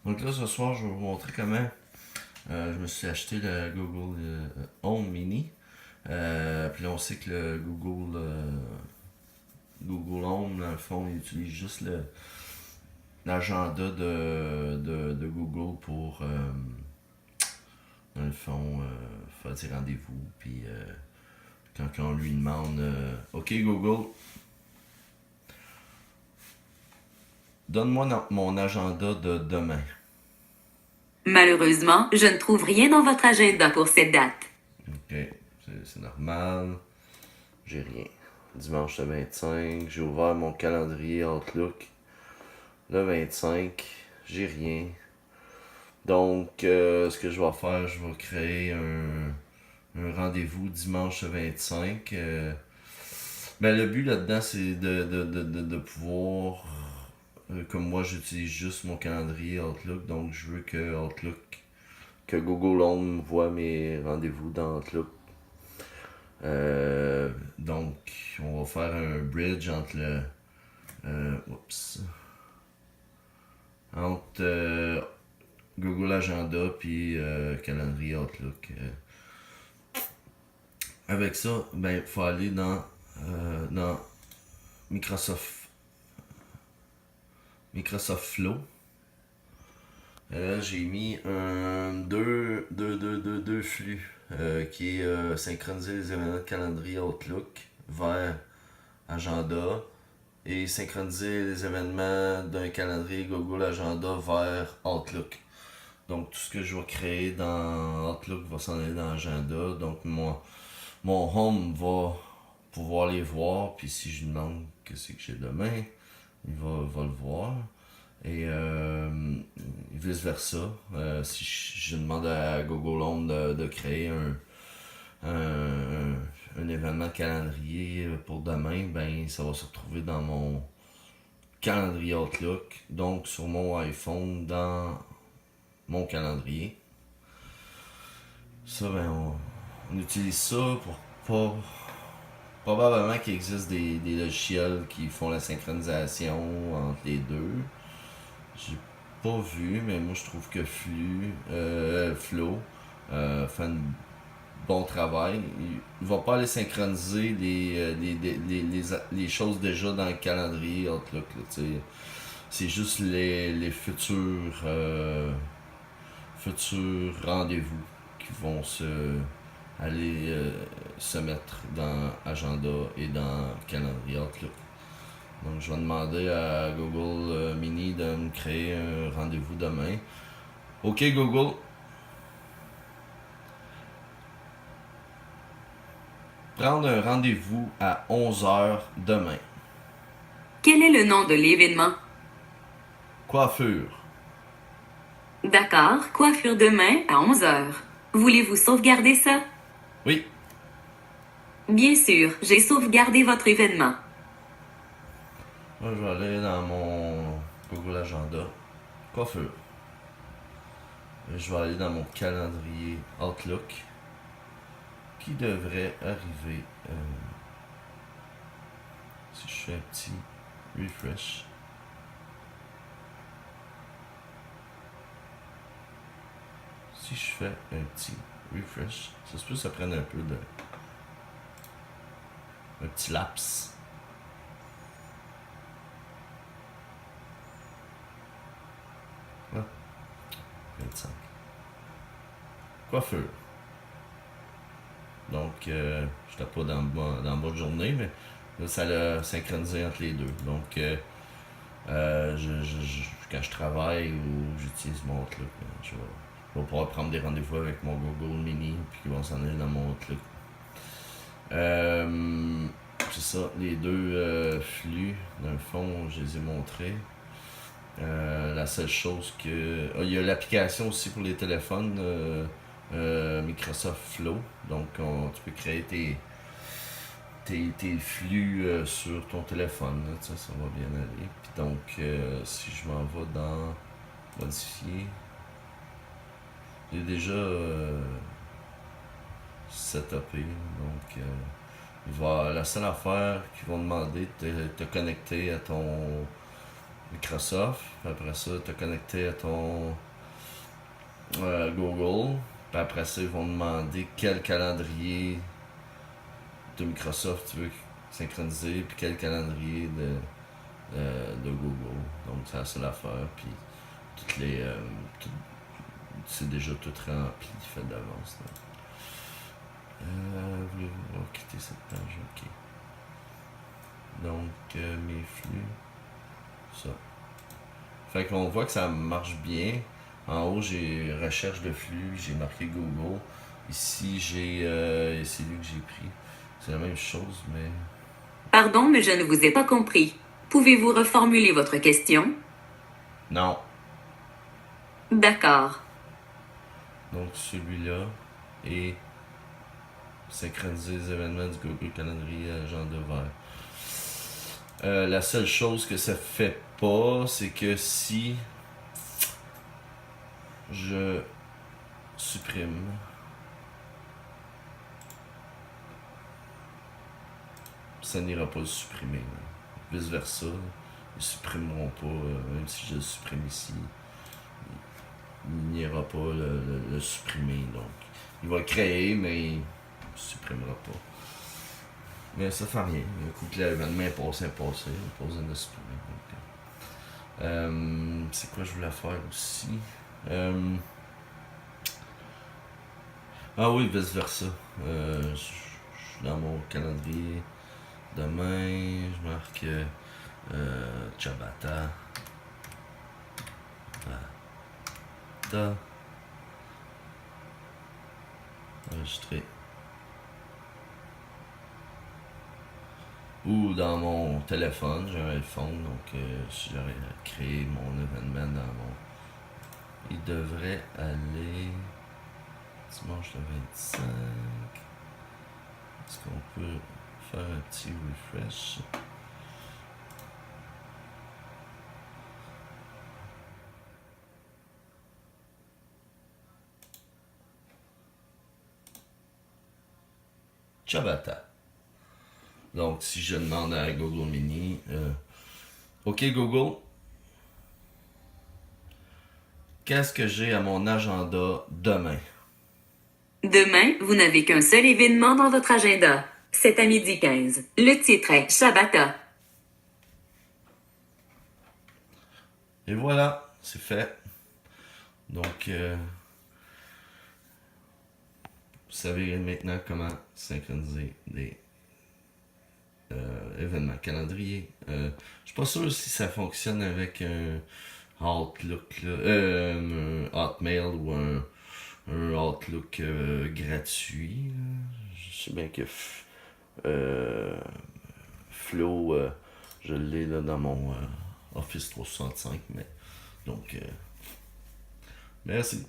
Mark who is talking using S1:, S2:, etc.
S1: Donc là, ce soir, je vais vous montrer comment je me suis acheté le Google Home Mini. Puis là, on sait que le Google Home, dans le fond, il utilise juste l'agenda de Google pour, dans le fond, faire des rendez-vous. Puis quand on lui demande OK Google, donne-moi mon agenda de demain.
S2: Malheureusement, je ne trouve rien dans votre agenda pour cette date.
S1: OK, c'est normal. J'ai rien. Dimanche le 25, j'ai ouvert mon calendrier Outlook. Le 25, j'ai rien. Donc, ce que je vais faire, je vais créer un rendez-vous dimanche le 25. Ben, le but là-dedans, c'est de pouvoir, comme moi, j'utilise juste mon calendrier Outlook, donc je veux que Google Home voit mes rendez-vous dans Outlook. Donc, on va faire un bridge entre Google Agenda puis calendrier Outlook. Avec ça, ben, il faut aller dans Microsoft, Microsoft Flow. Là, j'ai mis deux flux qui est synchroniser les événements de calendrier Outlook vers Agenda et synchroniser les événements d'un calendrier Google Agenda vers Outlook. Donc tout ce que je vais créer dans Outlook va s'en aller dans Agenda. Donc mon home va pouvoir les voir. Puis si je lui demande qu'est-ce que j'ai demain, va le voir. Et vice versa. Si je demande à Google Home de créer un événement calendrier pour demain, ben ça va se retrouver dans mon calendrier Outlook, donc sur mon iPhone dans mon calendrier. Ça, ben on utilise ça pour pas. Probablement qu'il existe des logiciels qui font la synchronisation entre les deux. J'ai pas vu, mais moi je trouve que Flow fait un bon travail. Il va pas aller synchroniser les choses déjà dans le calendrier Outlook. C'est juste les futurs rendez-vous qui vont aller se mettre dans Agenda et dans calendrier Outlook. Donc je vais demander à Google Mini de me créer un rendez-vous demain. OK Google, prendre un rendez-vous à 11h demain.
S2: Quel est le nom de l'événement?
S1: Coiffure.
S2: D'accord, coiffure demain à 11 heures. Voulez-vous sauvegarder ça?
S1: Oui.
S2: Bien sûr, j'ai sauvegardé votre événement.
S1: Moi, je vais aller dans mon Google Agenda. Coiffure. Et je vais aller dans mon calendrier Outlook qui devrait arriver si je fais un petit refresh. Si je fais un petit refresh, ça se peut que ça prenne un peu de. Un petit laps. Ah, 25. Coiffure. Donc, j'étais pas dans le bas de journée, mais là, ça l'a synchronisé entre les deux. Donc, quand je travaille ou j'utilise mon Outlook, je vais pouvoir prendre des rendez-vous avec mon Google Mini, puis qui vont s'en aller dans mon Outlook. C'est ça, les deux flux, dans le fond, je les ai montrés. La seule chose que. Il y a l'application aussi pour les téléphones Microsoft Flow. Donc tu peux créer tes flux sur ton téléphone. Là, ça va bien aller. Puis donc si je m'en vais dans modifier, j'ai déjà setupé. Donc la seule affaire qu'ils vont demander de te connecter à ton Microsoft. Puis après ça, te connecter à ton Google. Puis après ça, ils vont demander quel calendrier de Microsoft tu veux synchroniser, puis quel calendrier de Google. Donc, c'est la seule affaire. Puis, toutes les. C'est déjà tout rempli, fait d'avance. Voulez-vous quitter cette page? Ok. Donc, mes flux. Ça. Fait qu'on voit que ça marche bien. En haut, j'ai recherche de flux, j'ai marqué Google. Ici, c'est lui que j'ai pris. C'est la même chose, mais.
S2: Pardon, mais je ne vous ai pas compris. Pouvez-vous reformuler votre question?
S1: Non.
S2: D'accord.
S1: Donc, celui-là. Et synchroniser les événements du Google Calendrier agenda vert. La seule chose que ça fait pas, c'est que si je supprime ça n'ira pas le supprimer. Vice versa, ils supprimeront pas, même si je le supprime ici, il n'ira pas le supprimer. Donc, il va le créer, mais il ne supprimera pas. Mais ça fait rien. Un coup que l'événement est passé, pas besoin de supprimer. C'est quoi je voulais faire aussi? Ah oui, vice versa. Je suis dans mon calendrier. Demain, je marque Ciabatta. Enregistré. Ou dans mon téléphone, j'ai un iPhone, donc si j'aurais créé mon événement dans mon. Il devrait aller dimanche le 25. Est-ce qu'on peut faire un petit refresh? Ciabatta. Donc, si je demande à Google Mini, OK Google, qu'est-ce que j'ai à mon agenda demain?
S2: Demain, vous n'avez qu'un seul événement dans votre agenda. C'est à 12h15. Le titre est Shabata.
S1: Et voilà, c'est fait. Donc, vous savez maintenant comment synchroniser des événements calendrier. Je suis pas sûr si ça fonctionne avec un Outlook, un Hotmail ou un Outlook gratuit. Je sais bien que Flow, je l'ai là dans mon Office 365, mais donc merci.